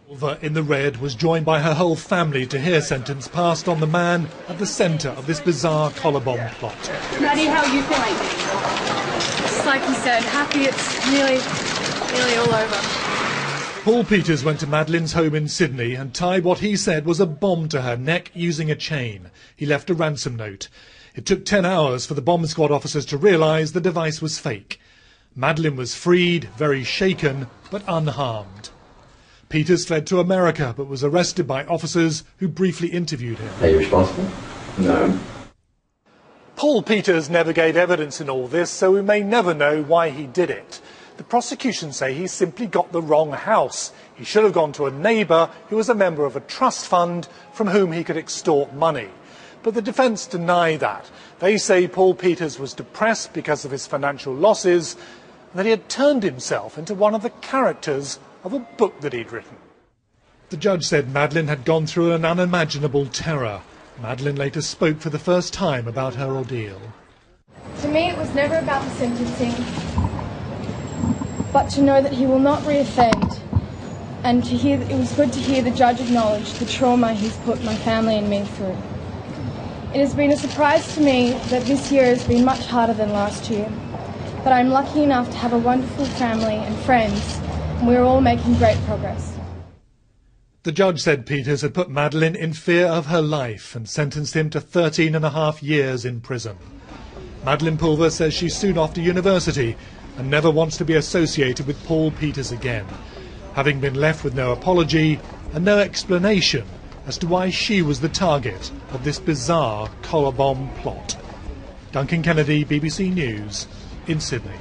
Pulver in the red was joined by her whole family to hear sentence passed on the man at the centre of this bizarre collar bomb plot. Maddie, how are you feeling? Just like you said, happy it's nearly all over. Paul Peters went to Madeleine's home in Sydney and tied what he said was a bomb to her neck using a chain. He left a ransom note. It took 10 hours for the bomb squad officers to realise the device was fake. Madeleine was freed, very shaken, but unharmed. Peters fled to America, but was arrested by officers who briefly interviewed him. Are you responsible? No. Paul Peters never gave evidence in all this, so we may never know why he did it. The prosecution say he simply got the wrong house. He should have gone to a neighbour who was a member of a trust fund from whom he could extort money. But the defence deny that. They say Paul Peters was depressed because of his financial losses and that he had turned himself into one of the characters of a book that he'd written. The judge said Madeleine had gone through an unimaginable terror. Madeleine later spoke for the first time about her ordeal. To me, it was never about the sentencing, but to know that he will not reoffend, and to hear, it was good to hear the judge acknowledge the trauma he's put my family and me through. It has been a surprise to me that this year has been much harder than last year, but I'm lucky enough to have a wonderful family and friends, and we're all making great progress. The judge said Peters had put Madeleine in fear of her life and sentenced him to 13.5 years in prison. Madeleine Pulver says she's soon off to university and never wants to be associated with Paul Peters again, having been left with no apology and no explanation as to why she was the target of this bizarre collar bomb plot. Duncan Kennedy, BBC News, in Sydney.